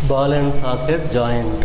Ball and socket joint.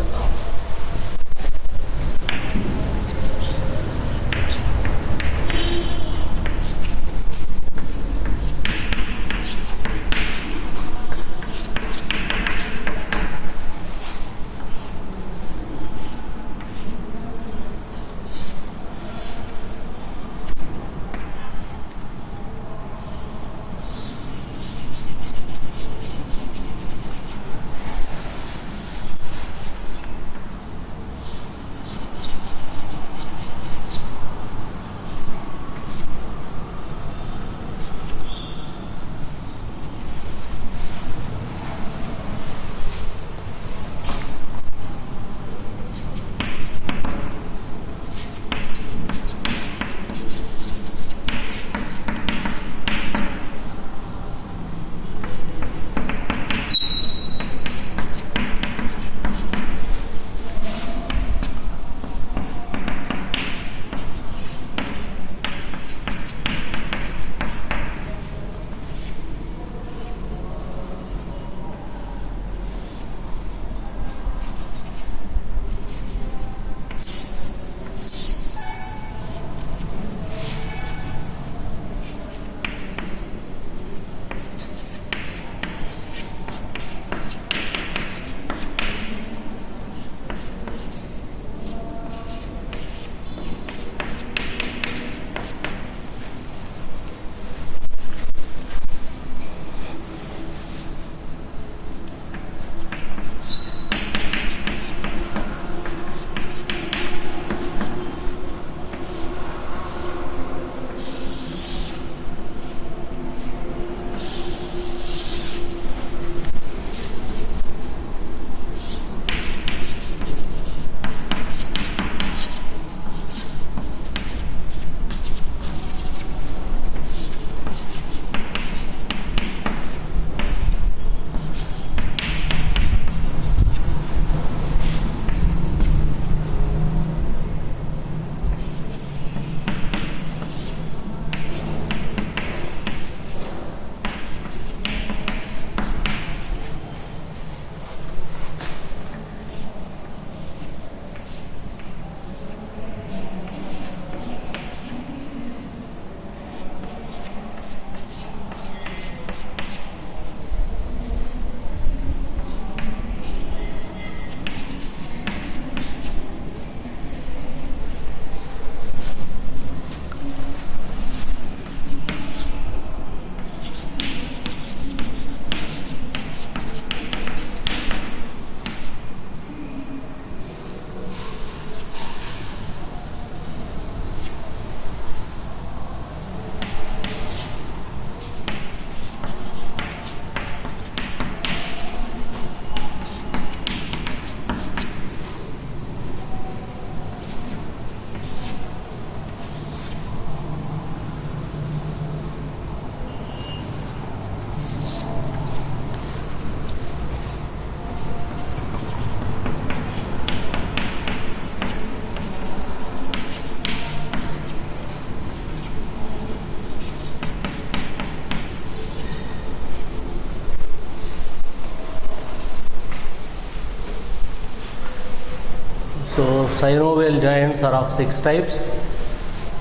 So synovial joints are of 6 types.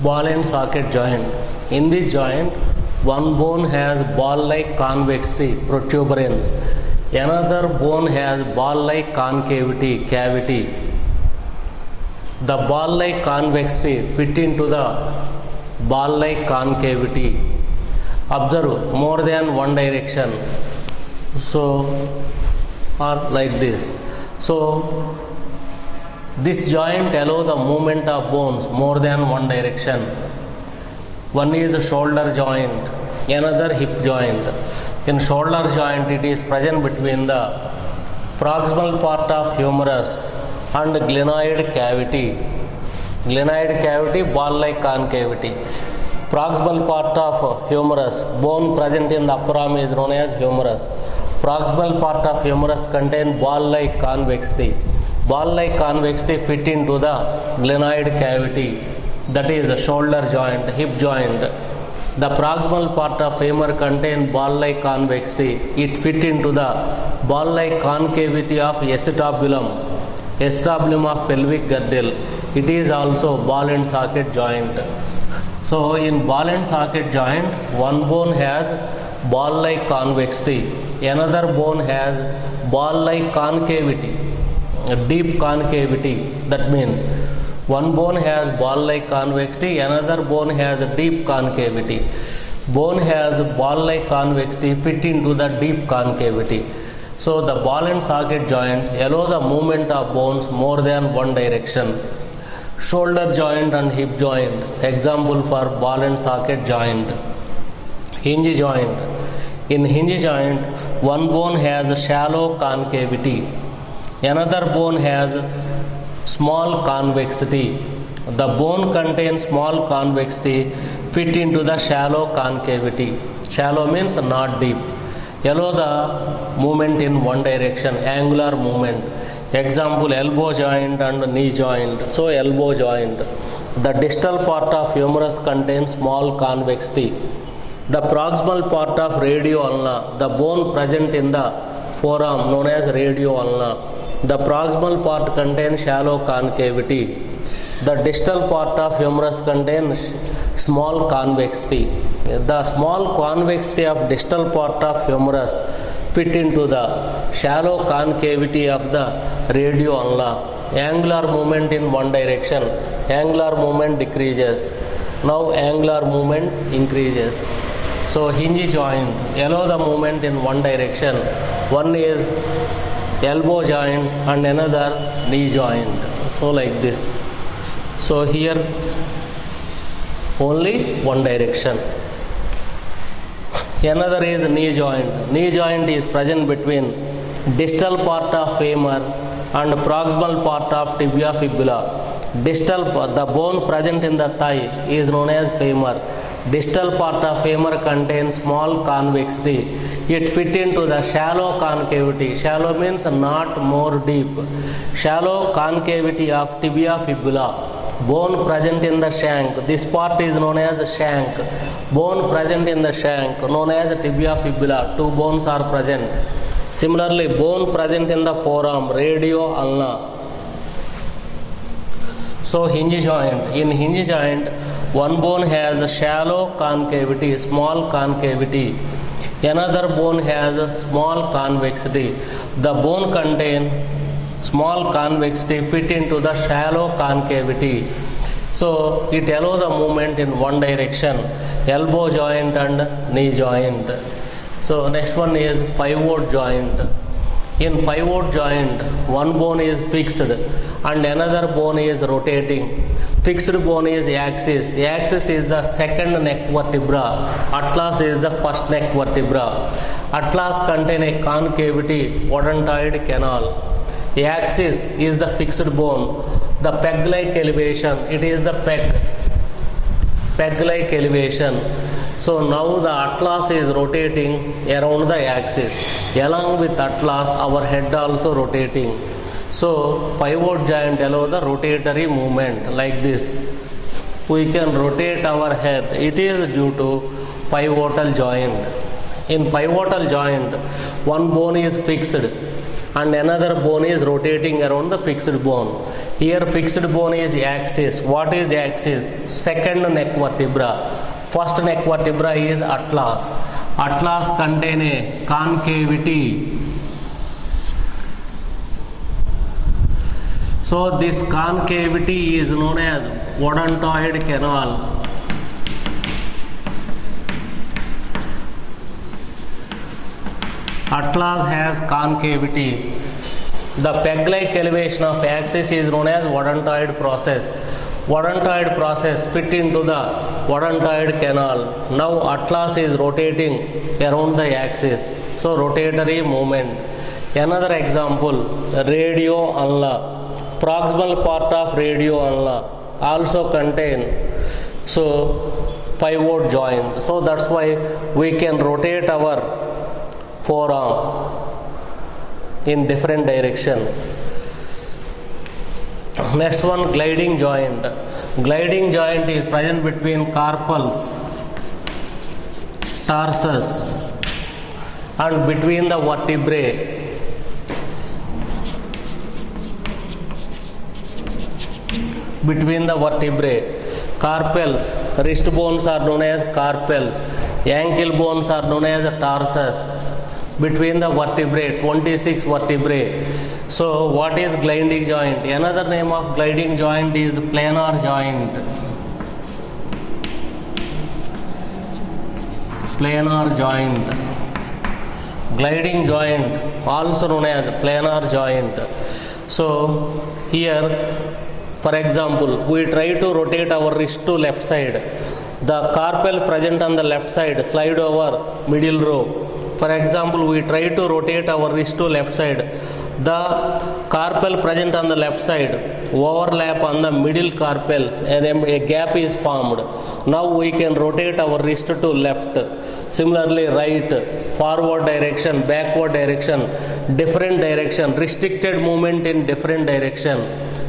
Ball and socket joint. In this joint, one bone has ball-like convexity, protuberance. Another bone has ball-like concavity, cavity. The ball-like convexity fit into the ball-like concavity. Observe more than one direction. So, or like this. So, this joint allows the movement of bones more than one direction. One is a shoulder joint, another hip joint. In shoulder joint, it is present between the proximal part of humerus and glenoid cavity. Glenoid cavity, ball-like concavity. Proximal part of humerus, bone present in the upper arm is known as humerus. Proximal part of humerus contains ball-like convexity. Ball-like convexity fit into the glenoid cavity, that is the shoulder joint, hip joint. The proximal part of femur contain ball-like convexity. It fit into the ball-like concavity of acetabulum of pelvic girdle. It is also ball and socket joint. So in ball and socket joint, one bone has ball-like convexity, another bone has ball-like concavity, deep concavity. That means one bone has ball-like convexity, another bone has a deep concavity. Bone has ball-like convexity fit into the deep concavity. So the ball and socket joint allow the movement of bones more than one direction. Shoulder joint and hip joint, example for ball and socket joint. Hinge joint. In hinge joint, one bone has shallow concavity, another bone has small convexity. The bone contains small convexity fit into the shallow concavity. Shallow means not deep. Allow the movement in one direction, angular movement. Example, elbow joint and knee joint. So elbow joint. The distal part of humerus contains small convexity. The proximal part of radioulna, the bone present in the forearm known as radioulna. The proximal part contains shallow concavity. The distal part of humerus contains small convexity. The small convexity of distal part of humerus fit into the shallow concavity of the radioulna. Angular movement in one direction. Angular movement decreases. Now angular movement increases. So hinge joint allow the movement in one direction. One is elbow joint and another knee joint. So like this. So here only one direction. Another is knee joint. Knee joint is present between distal part of femur and proximal part of tibia fibula. Distal, the bone present in the thigh is known as femur. Distal part of femur contains small convexity. It fit into the shallow concavity. Shallow means not more deep. Shallow concavity of tibia fibula. Bone present in the shank. This part is known as shank. Bone present in the shank known as tibia fibula. Two bones are present. Similarly, bone present in the forearm, radioulna. So hinge joint. In hinge joint, one bone has a shallow concavity, small concavity. Another bone has a small convexity. The bone contains small convexity fit into the shallow concavity. So it allows the movement in one direction, elbow joint and knee joint. So next one is pivot joint. In pivot joint, one bone is fixed and another bone is rotating. Fixed bone is axis. Axis is the second neck vertebra. Atlas is the first neck vertebra. Atlas contains a concavity, odontoid canal. Axis is the fixed bone. The peg-like elevation, it is the peg-like elevation. So now the atlas is rotating around the axis. Along with atlas, our head also rotating. So pivot joint allow the rotatory movement like this. We can rotate our head. It is due to pivotal joint. In pivotal joint, one bone is fixed and another bone is rotating around the fixed bone. Here fixed bone is axis. What is axis? Second neck vertebra. First neck vertebra is atlas. Atlas contains a concavity. So this concavity is known as odontoid canal. Atlas has concavity. The peg-like elevation of axis is known as odontoid process. Odontoid process fit into the odontoid canal. Now atlas is rotating around the axis. So rotatory movement. Another example, radioulna. Proximal part of radioulna also contain pivot joint. So that's why we can rotate our forearm in different direction. Next one, gliding joint. Gliding joint is present between carpals tarsus, and between the vertebrae, carpels, wrist bones are known as carpels, ankle bones are known as tarsus. Between the vertebrae, 26 vertebrae. So what is gliding joint? Another name of gliding joint is planar joint. Planar joint. Gliding joint, also known as planar joint. So here, for example, we try to rotate our wrist to left side. The carpel present on the left side slide over middle row. For example, we try to rotate our wrist to left side. The carpel present on the left side overlap on the middle carpels and a gap is formed. Now we can rotate our wrist to left. Similarly, right, forward direction, backward direction, different direction, restricted movement in different direction.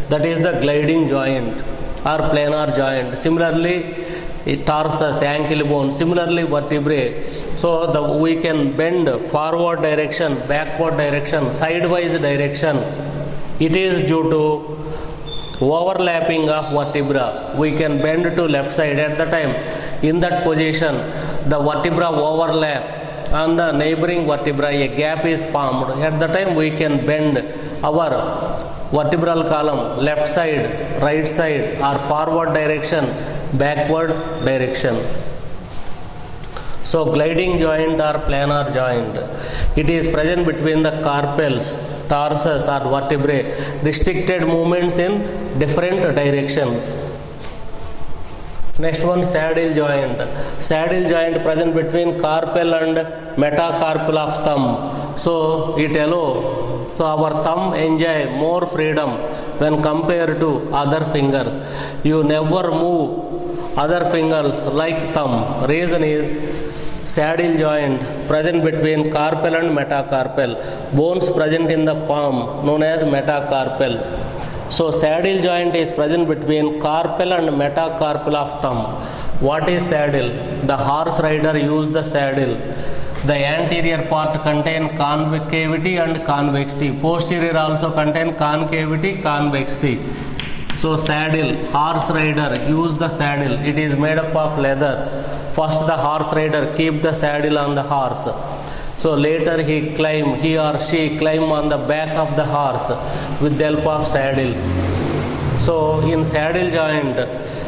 That is the gliding joint or planar joint. Similarly, tarsus, ankle bone, similarly vertebrae. So we can bend forward direction, backward direction, sidewise direction. It is due to overlapping of vertebra. We can bend to left side at the time. In that position, the vertebra overlap on the neighboring vertebra, a gap is formed. At the time we can bend our vertebral column left side, right side, or forward direction, backward direction. So gliding joint or planar joint, it is present between the carpels, tarsus or vertebrae, restricted movements in different directions. Next one, saddle joint. Saddle joint present between carpel and metacarpal of thumb. So it allows, so our thumb enjoy more freedom when compared to other fingers. You never move other fingers like thumb. Reason is saddle joint present between carpel and metacarpal. Bones present in the palm known as metacarpal. So saddle joint is present between carpel and metacarpal of thumb. What is saddle? The horse rider used the saddle. The anterior part contain concavity and convexity. Posterior also contain concavity, convexity. So saddle, horse rider use the saddle. It is made up of leather. First the horse rider keep the saddle on the horse. So later he or she climb on the back of the horse with the help of saddle. So in saddle joint,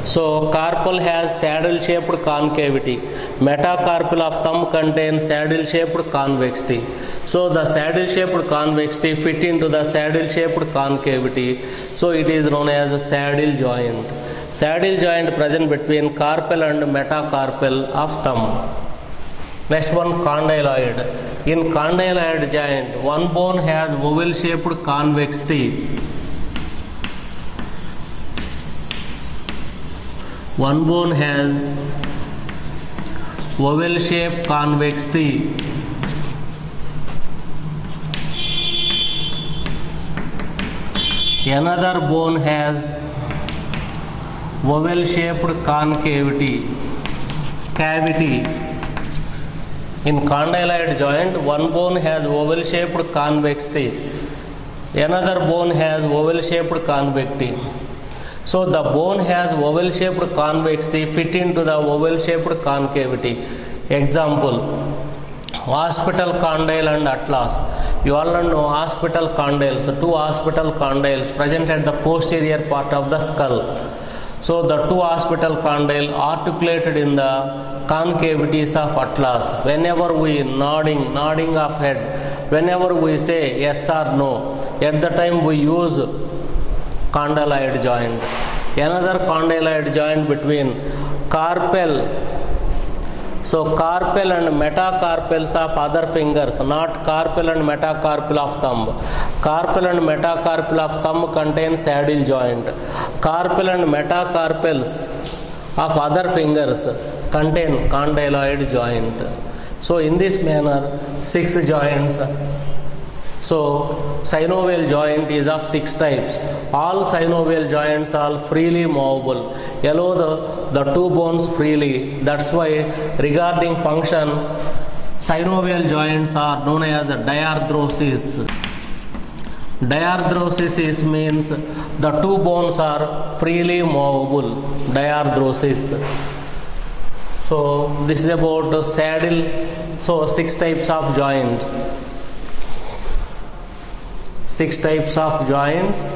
so carpal has saddle shaped concavity. Metacarpal of thumb contains saddle shaped convexity. So the saddle shaped convexity fit into the saddle shaped concavity. So it is known as a saddle joint. Saddle joint present between carpal and metacarpal of thumb. Next one, condyloid. In condyloid joint, one bone has oval shaped convexity. One bone has oval shaped convexity. Another bone has oval shaped cavity. In condyloid joint, one bone has oval shaped convexity. Another bone has oval shaped convexity. So the bone has oval shaped convexity fit into the oval shaped concavity. Example, occipital condyle and atlas. You all know occipital condyles, two occipital condyles present at the posterior part of the skull. So the two occipital condyle articulated in the concavities of atlas. Whenever we nodding of head, whenever we say yes or no, at the time we use condyloid joint. Another condyloid joint between carpal. So carpal and metacarpals of other fingers, not carpal and metacarpal of thumb. Carpal and metacarpal of thumb contain saddle joint. Carpal and metacarpals of other fingers contain condyloid joint. So in this manner, 6 joints So synovial joint is of 6 types. All synovial joints are freely movable, allow the two bones freely. That's why regarding function, synovial joints are known as diarthrosis. Diarthrosis means the two bones are freely movable. Diarthrosis. So this is about saddle. So 6 types of joints. 6 types of joints.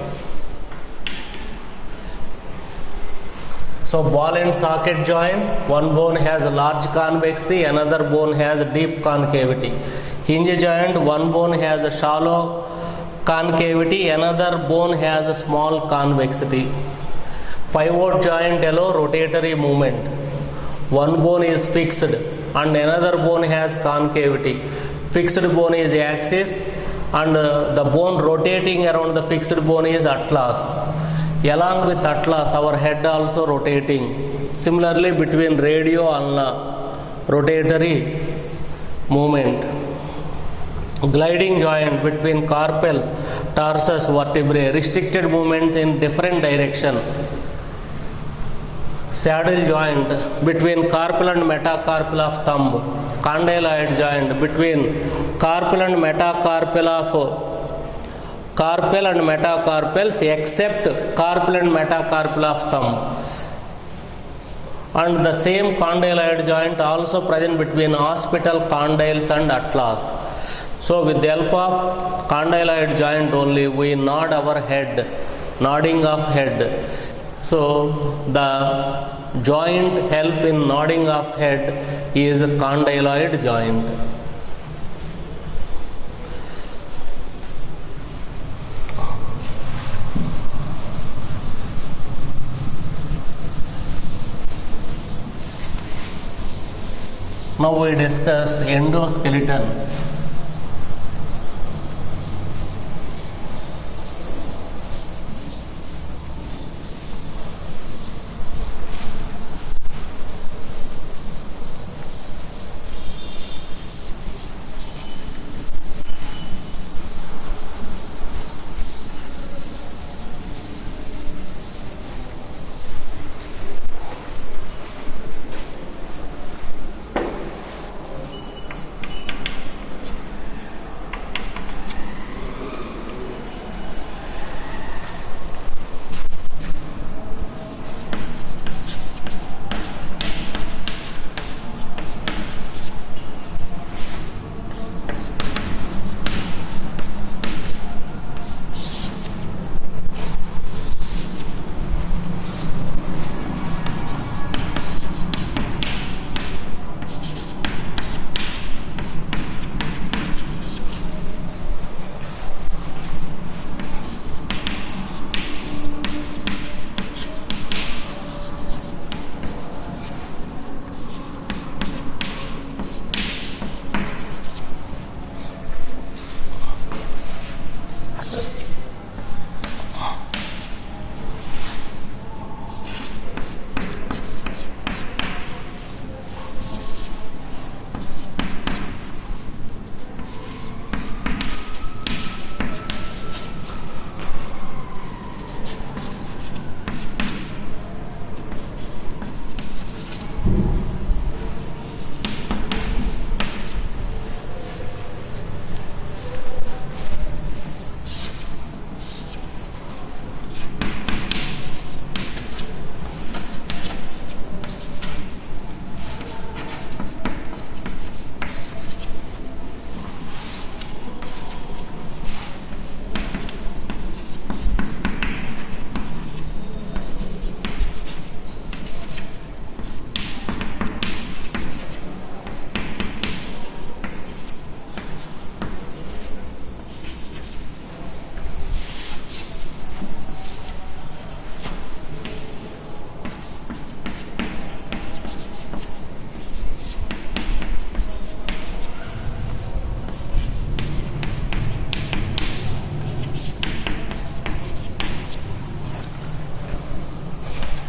So ball and socket joint, one bone has a large convexity, another bone has a deep concavity. Hinge joint, one bone has a shallow concavity, another bone has a small convexity. Pivot joint allow rotatory movement. One bone is fixed and another bone has concavity. Fixed bone is axis and the bone rotating around the fixed bone is atlas. Along with atlas, our head also rotating. Similarly, between radio and rotatory movement. Gliding joint between carpals, tarsus, vertebrae, restricted movement in different direction. Saddle joint between carpal and metacarpal of thumb. Condyloid joint between carpal and metacarpal of carpal and metacarpals except carpal and metacarpal of thumb. And the same condyloid joint also present between occipital condyles and atlas. So with the help of condyloid joint only we nod our head, nodding of head. So the joint help in nodding of head is a condyloid joint. Now we discuss endoskeleton.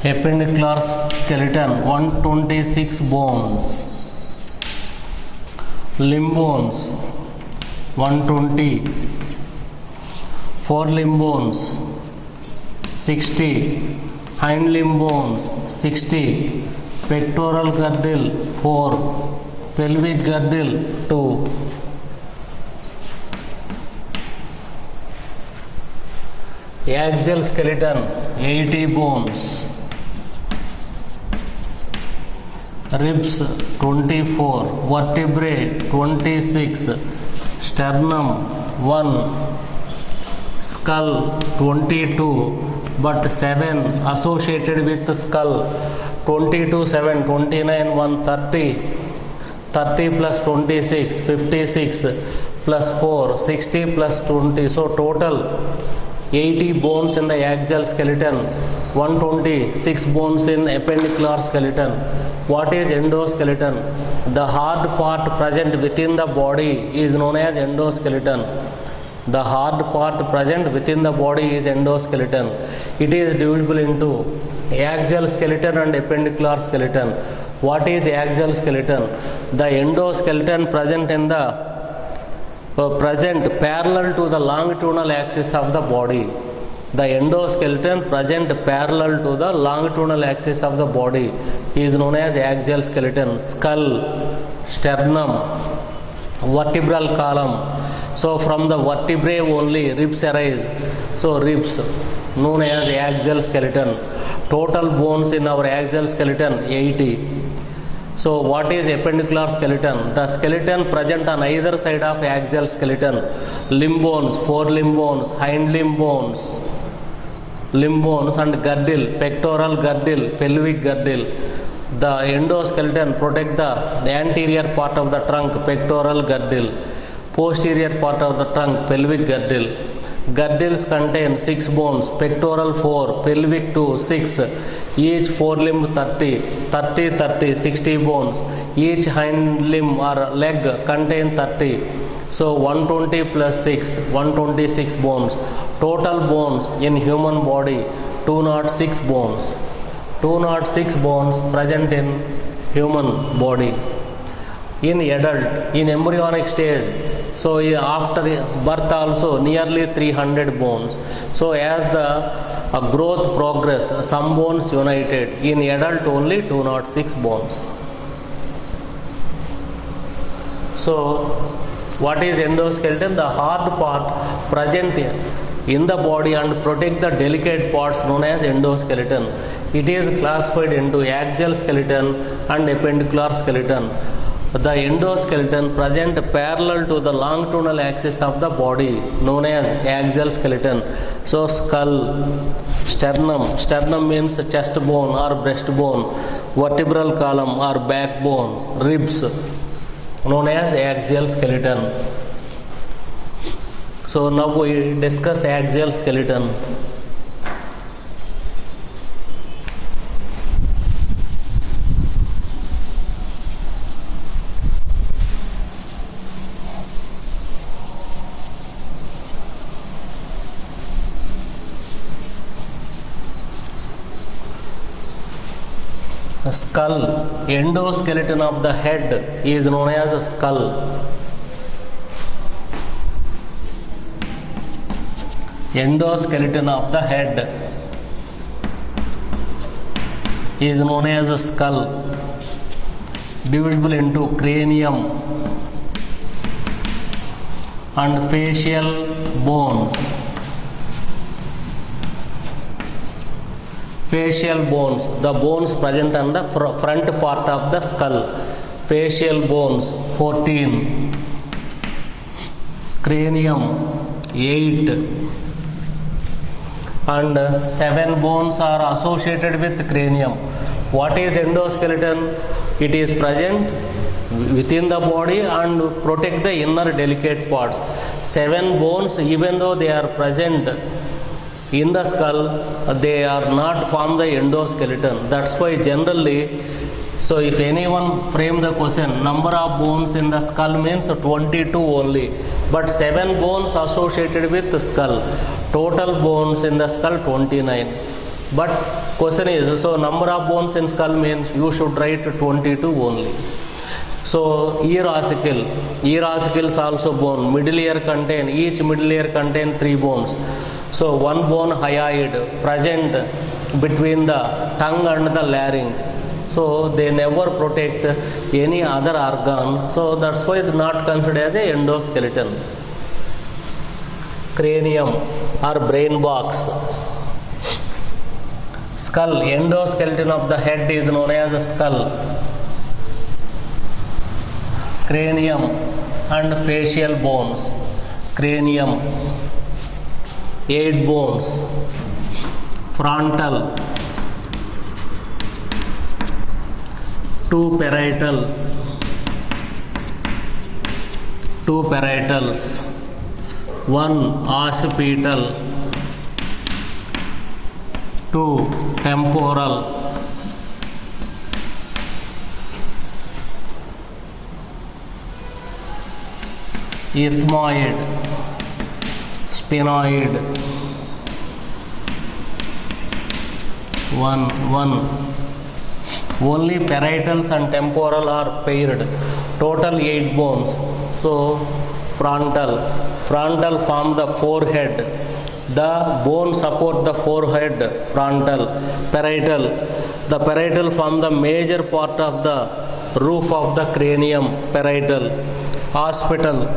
Appendicular skeleton 126 bones. Limb bones 120, forelimb bones 60, hind limb bones 60, pectoral girdle 4, pelvic girdle 2. Axial skeleton 80 bones, ribs 24, vertebrae 26, sternum 1, skull 22, but 7 associated with the skull. 22, 7, 29, 1, 30, 30 plus 26, 56 plus 4, 60 plus 20. So total 80 bones in the axial skeleton, 126 bones in appendicular skeleton. What is endoskeleton? The hard part present within the body is known as endoskeleton. The hard part present within the body is endoskeleton. It is divisible into axial skeleton and appendicular skeleton. What is axial skeleton? The endoskeleton present in the present parallel to the longitudinal axis of the body. The endoskeleton present parallel to the longitudinal axis of the body is known as axial skeleton. Skull, sternum, vertebral column. So from the vertebrae only ribs arise. So ribs known as axial skeleton. Total bones in our axial skeleton 80. So what is appendicular skeleton? The skeleton present on either side of axial skeleton. Limb bones, forelimb bones, hind limb bones, limb bones and girdle, pectoral girdle, pelvic girdle. The endoskeleton protect the anterior part of the trunk, pectoral girdle, posterior part of the trunk, pelvic girdle. Girdles contain 6 bones, pectoral 4, pelvic 2, 6, each forelimb 30, 30, 30, 60 bones. Each hind limb or leg contain 30. So 120 plus 6, 126 bones. Total bones in human body 206 bones. 206 bones present in human body. In adult, in embryonic stage, so after birth also nearly 300 bones. So as the growth progress, some bones united. In adult only 206 bones. So what is endoskeleton? The hard part present in the body and protect the delicate parts known as endoskeleton. It is classified into axial skeleton and appendicular skeleton. The endoskeleton present parallel to the longitudinal axis of the body known as axial skeleton. So skull, sternum, sternum means chest bone or breast bone, vertebral column or backbone, ribs known as axial skeleton. So now we discuss axial skeleton. Skull, endoskeleton of the head is known as a skull. Endoskeleton of the head is known as a skull, divisible into cranium and facial bones. Facial bones, the bones present on the front part of the skull. Facial bones 14, cranium 8, and 7 bones are associated with cranium. What is endoskeleton? It is present within the body and protect the inner delicate parts. 7 bones, even though they are present in the skull, they are not form the endoskeleton. That's why generally, so if anyone frame the question, number of bones in the skull means 22 only, but 7 bones associated with the skull. Total bones in the skull 29. But question is, so number of bones in skull means you should write 22 only. So ear ossicle is also bone. Each middle ear contain 3 bones. So one bone hyoid present between the tongue and the larynx. So they never protect any other organ. So that's why it's not considered as a endoskeleton. Cranium or brain box. Skull, endoskeleton of the head is known as a skull. Cranium and facial bones. Cranium, 8 bones. Frontal, 2 parietals. 1 occipital, 2 temporal, ethmoid, sphenoid, 1. Only parietals and temporal are paired. Total 8 bones. So frontal form the forehead. The bone support the forehead. Frontal. Parietal. The parietal form the major part of the roof of the cranium. Parietal. Occipital.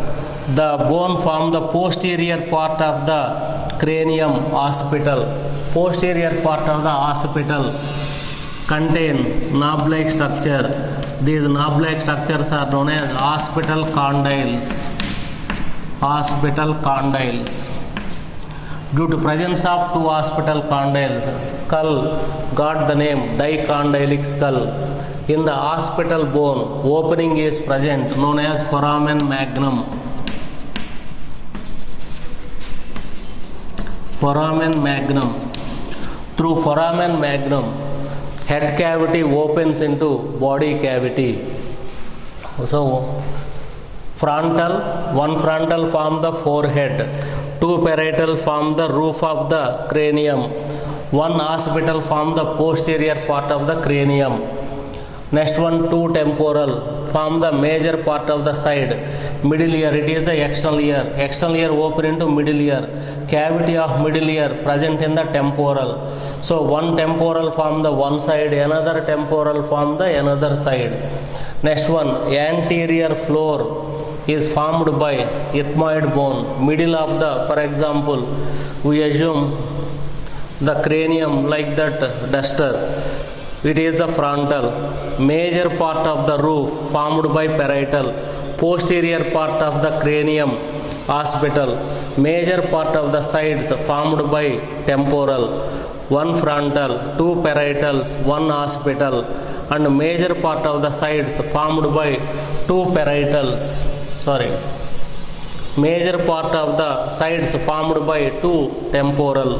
The bone form the posterior part of the cranium. Occipital. Posterior part of the occipital contain knob-like structure. These knob-like structures are known as occipital condyles. Occipital condyles. Due to presence of 2 occipital condyles, skull got the name dicondylic skull. In the occipital bone, opening is present known as foramen magnum. Foramen magnum. Through foramen magnum, head cavity opens into body cavity. So one frontal form the forehead, 2 parietal form the roof of the cranium, 1 occipital form the posterior part of the cranium. Next one, 2 temporal form the major part of the side. Middle ear, it is the external ear. External ear open into middle ear. Cavity of middle ear present in the temporal. So one temporal form the one side, another temporal form the another side. Next one, anterior floor is formed by ethmoid bone. Middle of the, for example, we assume the cranium like that duster. It is the frontal. Major part of the roof formed by parietal. Posterior part of the cranium, occipital. Major part of the sides formed by temporal. 1 frontal, 2 parietals, 1 occipital, and major part of the sides formed by 2 parietals. Major part of the sides formed by 2 temporal.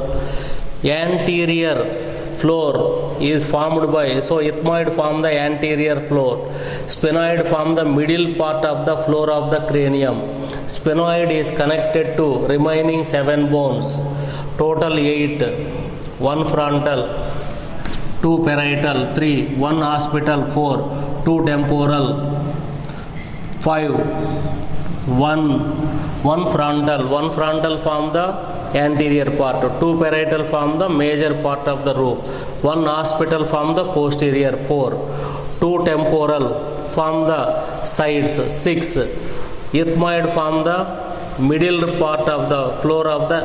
Anterior floor is formed by, so ethmoid form the anterior floor. Sphenoid form the middle part of the floor of the cranium. Sphenoid is connected to remaining 7 bones. Total 8. 1 frontal, 2 parietal, 3, 1 occipital, 4, 2 temporal, 5, 1 frontal form the anterior part, 2 parietal form the major part of the roof, 1 occipital form the posterior, 4, 2 temporal form the sides, 6, ethmoid form the middle part of the floor of the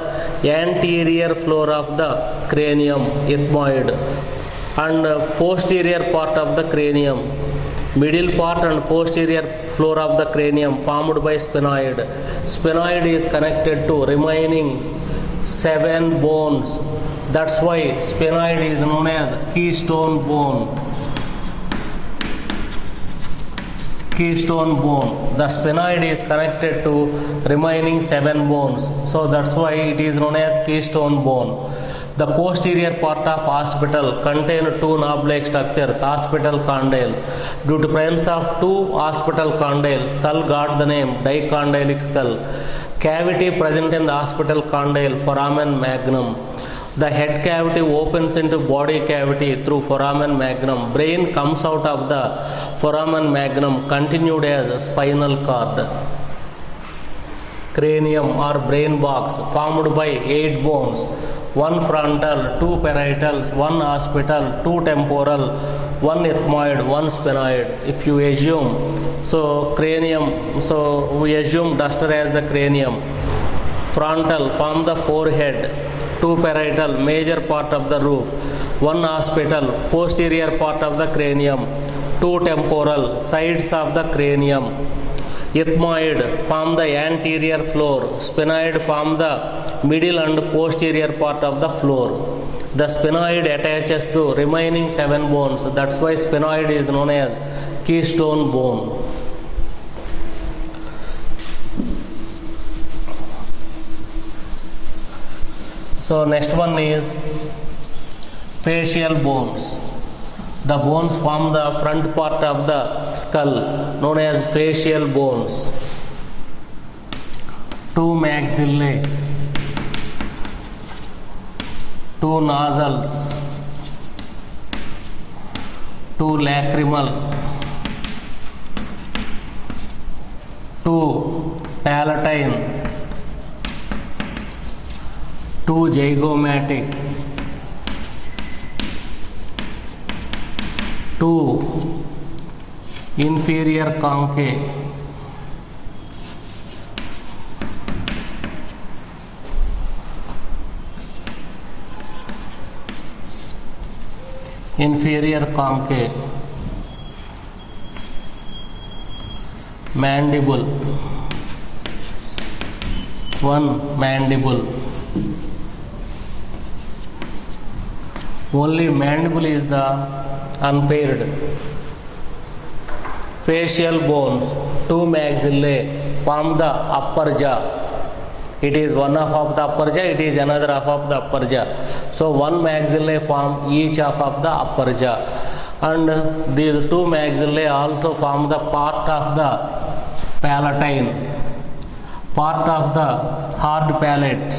anterior floor of the cranium, ethmoid, and posterior part of the cranium. Middle part and posterior floor of the cranium formed by sphenoid. Sphenoid is connected to remaining 7 bones. That's why sphenoid is known as keystone bone. Keystone bone. The sphenoid is connected to remaining 7 bones. So that's why it is known as keystone bone. The posterior part of occipital contain 2 knob-like structures, occipital condyles. Due to presence of 2 occipital condyles, skull got the name dicondylic skull. Cavity present in the occipital condyle, foramen magnum. The head cavity opens into body cavity through foramen magnum. Brain comes out of the foramen magnum continued as spinal cord. Cranium or brain box formed by 8 bones, 1 frontal, 2 parietals, 1 occipital, 2 temporal, 1 ethmoid, 1 sphenoid. If you assume, so cranium, so we assume duster as the cranium. Frontal form the forehead, 2 parietal, major part of the roof, 1 occipital, posterior part of the cranium, 2 temporal, sides of the cranium. Ethmoid form the anterior floor, sphenoid form the middle and posterior part of the floor. The sphenoid attaches to remaining 7 bones. That's why sphenoid is known as keystone bone. So next one is facial bones. The bones form the front part of the skull, known as facial bones. 2 maxillae, 2 nasals, 2 lacrimal, 2 palatine, 2 zygomatic, 2 inferior concave, mandible, 1 mandible. Only mandible is the unpaired. Facial bones, 2 maxillae form the upper jaw. It is one half of the upper jaw, it is another half of the upper jaw. So 1 maxillae form each half of the upper jaw. And these 2 maxillae also form the part of the palatine, part of the hard palate.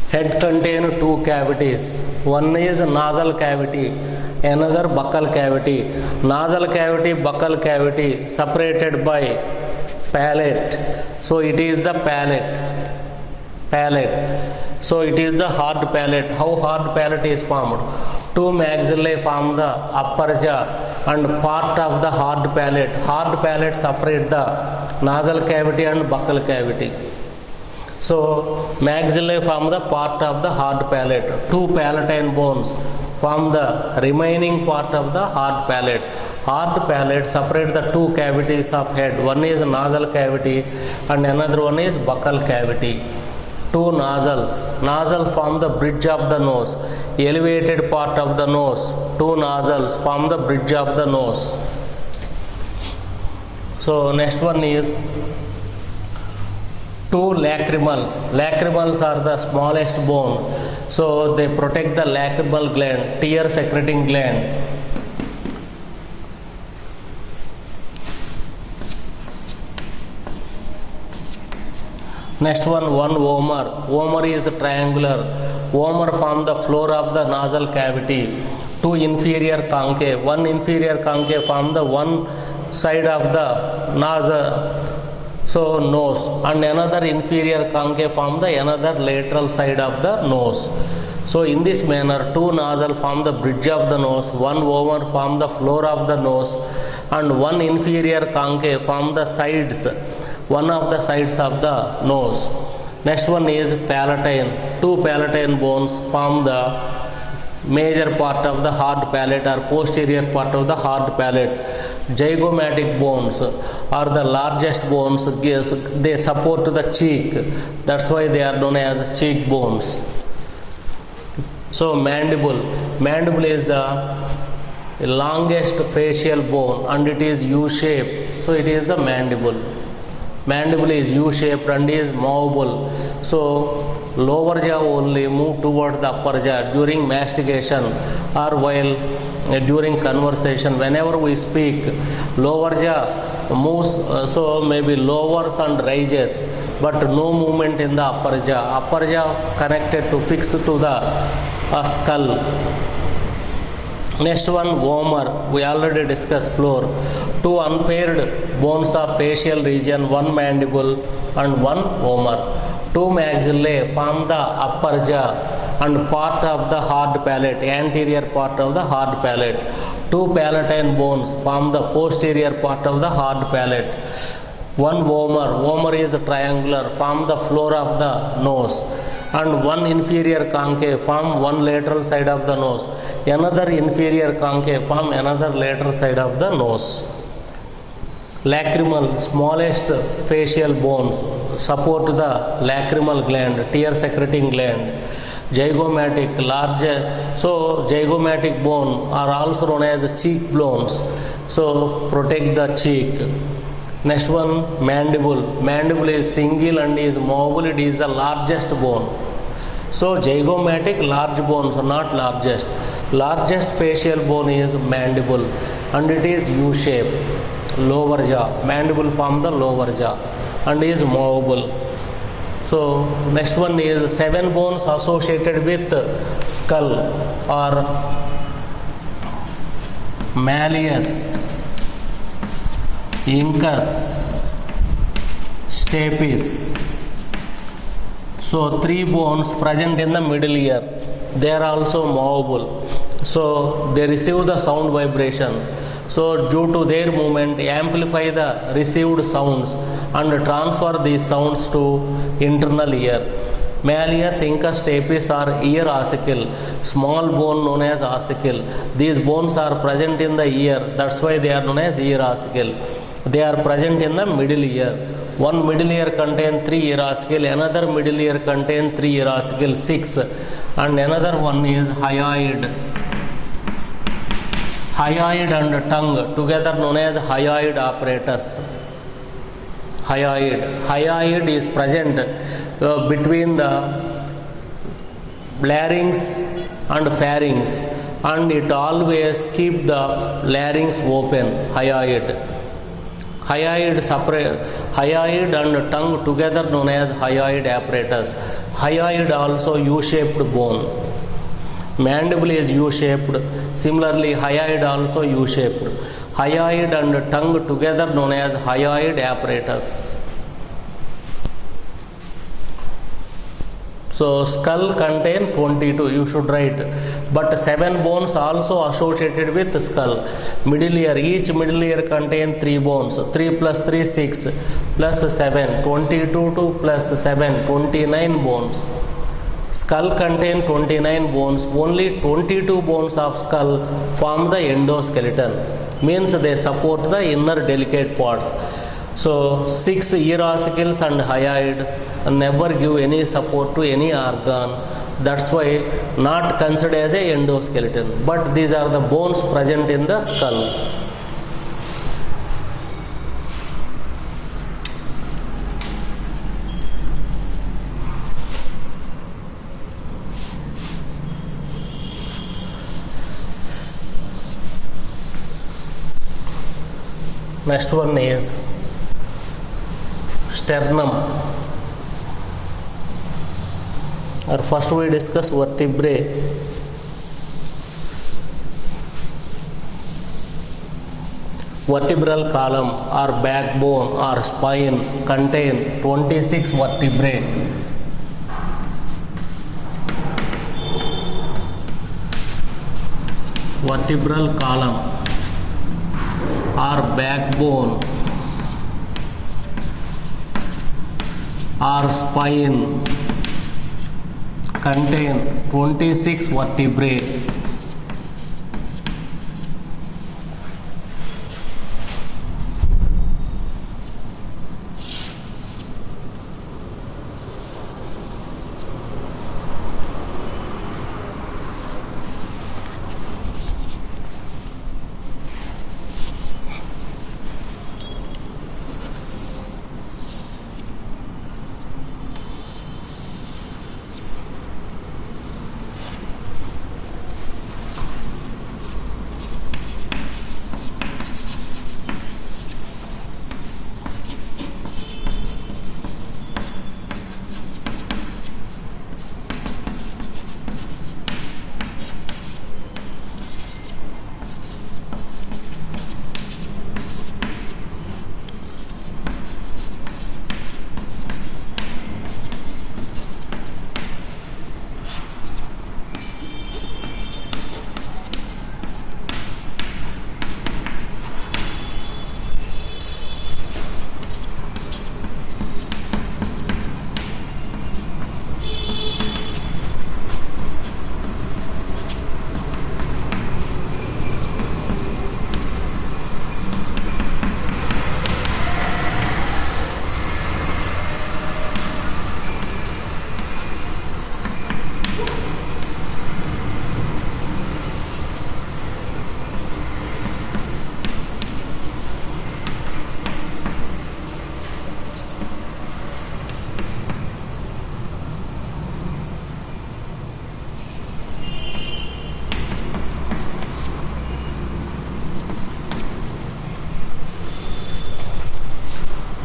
Head contain 2 cavities. One is nasal cavity, another buccal cavity. Nasal cavity, buccal cavity separated by palate. So it is the palate. So it is the hard palate. How hard palate is formed? 2 maxillae form the upper jaw and part of the hard palate. Hard palate separate the nasal cavity and buccal cavity. So maxillae form the part of the hard palate. 2 palatine bones form the remaining part of the hard palate. Hard palate separate the 2 cavities of head. One is nasal cavity and another one is buccal cavity. 2 nostrils. Nostrils form the bridge of the nose. Elevated part of the nose. 2 nostrils form the bridge of the nose. So next one is 2 lacrimals. Lacrimals are the smallest bone. So they protect the lacrimal gland, tear secreting gland. Next one vomer. Vomer is the triangular. Vomer form the floor of the nasal cavity. 2 inferior concave. 1 inferior concave form the one side of the nasal. So nose, and another inferior concave form the another lateral side of the nose. So in this manner 2 nostril form the bridge of the nose, 1 vomer form the floor of the nose, and 1 inferior concave form the sides, one of the sides of the nose. Next one is palatine. 2 palatine bones form the major part of the hard palate or posterior part of the hard palate. Zygomatic bones are the largest bones. They support the cheek. That's why they are known as cheek bones. So mandible. Mandible is the longest facial bone and it is U-shaped, so it is the mandible. Mandible is U-shaped and is movable. So lower jaw only move towards the upper jaw during mastication or while during conversation. Whenever we speak, lower jaw moves, so maybe lowers and rises, but no movement in the upper jaw. Upper jaw connected to fix to the skull. Next one, vomer. We already discussed floor. Two unpaired bones of facial region, one mandible and one vomer. Two maxillae form the upper jaw and part of the hard palate, anterior part of the hard palate. Two palatine bones form the posterior part of the hard palate. One vomer is triangular, form the floor of the nose, and one inferior concave form one lateral side of the nose. Another inferior concave form another lateral side of the nose. Lacrimal, smallest facial bones support the lacrimal gland, tear secreting gland. Zygomatic, larger, so zygomatic bone are also known as cheek bones, so protect the cheek. Next one, mandible. Mandible is single and is movable, it is the largest bone. So zygomatic, large bones are not largest. Largest facial bone is mandible and it is U-shaped, lower jaw. Mandible form the lower jaw and is movable. So next one is 7 bones associated with skull or malleus, incus, stapes. So 3 bones present in the middle ear. They are also movable. So they receive the sound vibration. So due to their movement, amplify the received sounds and transfer these sounds to internal ear. Malleus, incus, stapes are ear ossicle, small bone known as ossicle. These bones are present in the ear, that's why they are known as ear ossicle. They are present in the middle ear. One middle ear contains 3 ear ossicle, another middle ear contains 3 ear ossicle, 6, and another one is hyoid. Hyoid and tongue together known as hyoid apparatus. Hyoid is present between the larynx and pharynx, and it always keep the larynx open. Hyoid and tongue together known as hyoid apparatus. Hyoid also U-shaped bone. Mandible is U-shaped. Similarly, hyoid also U-shaped. Hyoid and tongue together known as hyoid apparatus. So skull contain 22, you should write, but 7 bones also associated with skull. Middle ear, each middle ear contain 3 bones, 3 plus 3, 6, plus 7, 22 to plus 7, 29 bones. Skull contain 29 bones, only 22 bones of skull form the endoskeleton, means they support the inner delicate parts. So 6 ear ossicles and hyoid never give any support to any organ, that's why not considered as a endoskeleton, but these are the bones present in the skull. Next one is sternum. Or first we discuss vertebrae. Vertebral column or backbone or spine contain 26 vertebrae. Vertebral column or backbone or spine contain 26 vertebrae.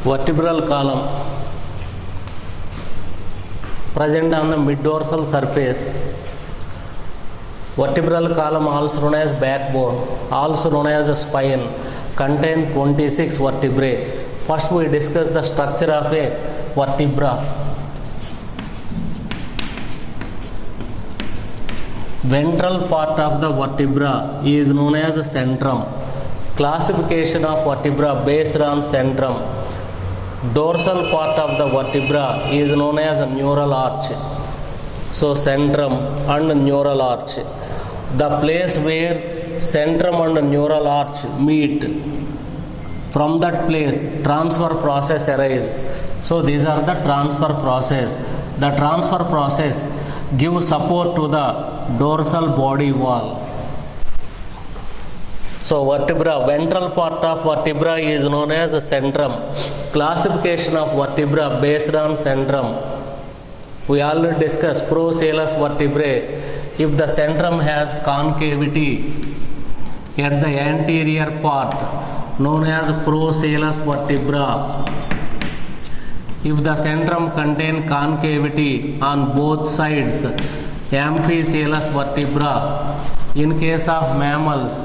vertebral column present on the mid-dorsal surface. Vertebral column, also known as backbone, also known as a spine, contain 26 vertebrae. First we discuss the structure of a vertebra. Ventral part of the vertebra is known as the centrum. Classification of vertebra based on centrum. Dorsal part of the vertebra is known as a neural arch. So centrum and neural arch. The place where centrum and neural arch meet, from that place transfer process arises. So these are the transfer process. The transfer process gives support to the dorsal body wall. So vertebra, ventral part of vertebra is known as the centrum. Classification of vertebra based on centrum. We already discussed procoelous vertebrae. If the centrum has concavity at the anterior part, known as procoelous vertebra. If the centrum contains concavity on both sides, amphicoelous vertebra. In case of mammals,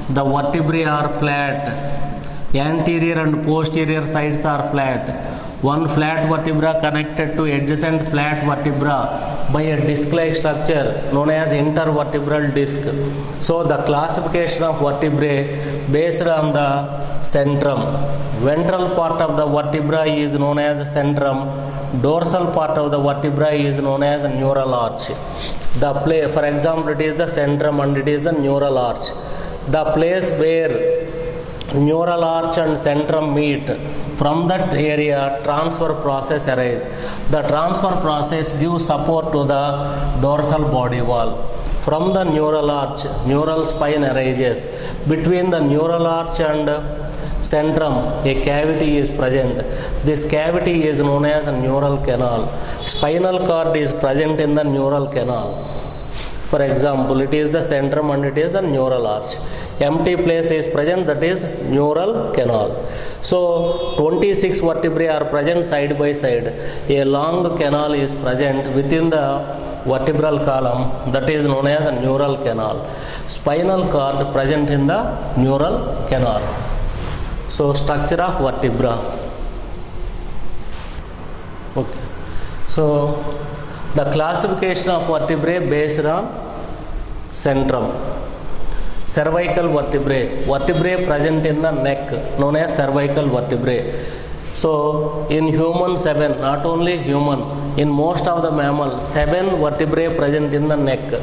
the vertebrae are flat. Anterior and posterior sides are flat. One flat vertebra connected to adjacent flat vertebra by a disc-like structure known as intervertebral disc. So the classification of vertebrae based on the centrum. Ventral part of the vertebra is known as centrum. Dorsal part of the vertebra is known as neural arch. For example, it is the centrum and it is the neural arch. The place where neural arch and centrum meet, from that area transfer process arises. The transfer process gives support to the dorsal body wall. From the neural arch, neural spine arises. Between the neural arch and centrum, a cavity is present. This cavity is known as a neural canal. Spinal cord is present in the neural canal. For example, it is the centrum and it is the neural arch. Empty place is present, that is neural canal. So 26 vertebrae are present side by side. A long canal is present within the vertebral column, that is known as a neural canal. Spinal cord present in the neural canal. So structure of vertebra. Okay. So the classification of vertebrae based on centrum. Cervical vertebrae. Vertebrae present in the neck, known as cervical vertebrae. So in human 7, not only human, in most of the mammals 7 vertebrae present in the neck.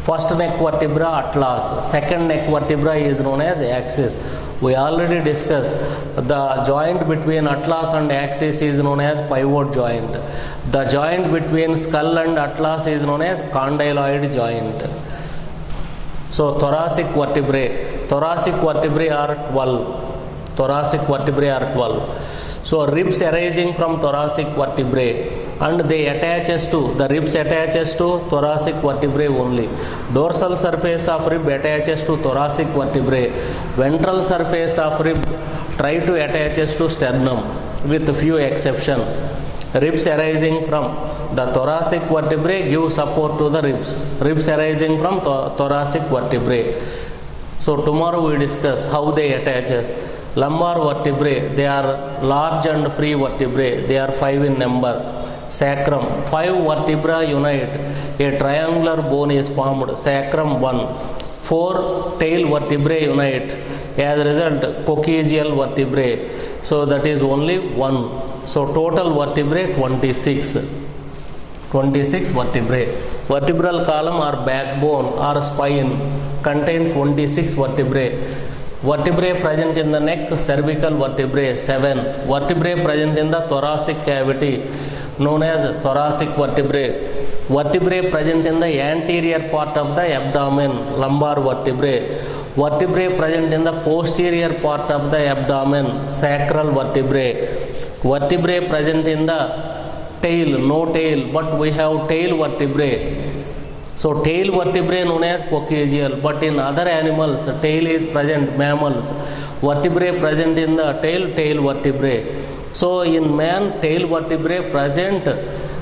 First neck vertebra, atlas. Second neck vertebra is known as axis. We already discussed the joint between atlas and axis is known as pivot joint. The joint between skull and atlas is known as condyloid joint. So thoracic vertebrae. Thoracic vertebrae are 12. Thoracic vertebrae are 12. So ribs arising from thoracic vertebrae, and they the ribs attaches to thoracic vertebrae only. Dorsal surface of rib attaches to thoracic vertebrae. Ventral surface of rib try to attaches to sternum with few exceptions. Ribs arising from the thoracic vertebrae give support to the ribs. Ribs arising from thoracic vertebrae. So tomorrow we discuss how they attaches. Lumbar vertebrae, they are large and free vertebrae. They are 5 in number. Sacrum, 5 vertebra unite. A triangular bone is formed. Sacrum 1. 4 tail vertebrae unite. As a result, coccygeal vertebrae. So that is only 1. So total vertebrae 26. 26 vertebrae. Vertebral column or backbone or spine contain 26 vertebrae. Vertebrae present in the neck, cervical vertebrae 7. Vertebrae present in the thoracic cavity, known as thoracic vertebrae. Vertebrae present in the anterior part of the abdomen, lumbar vertebrae. Vertebrae present in the posterior part of the abdomen, sacral vertebrae. Vertebrae present in the tail, no tail, but we have tail vertebrae. So tail vertebrae known as coccygeal, but in other animals tail is present, mammals. Vertebrae present in the tail, tail vertebrae. So in man, tail vertebrae present.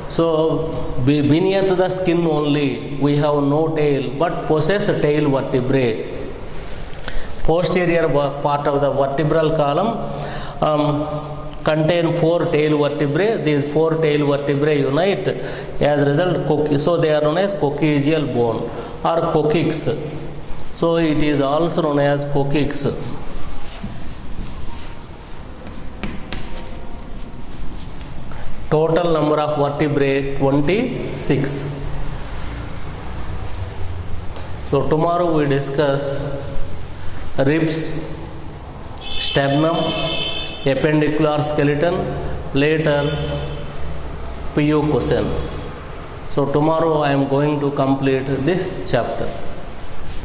So beneath the skin only, we have no tail, but possess tail vertebrae. Posterior part of the vertebral column contain 4 tail vertebrae. These 4 tail vertebrae unite. As a result, so they are known as coccygeal bone or coccyx. So it is also known as coccyx. Total number of vertebrae 26. So tomorrow we discuss ribs, sternum, appendicular skeleton, later PU questions. So tomorrow I am going to complete this chapter.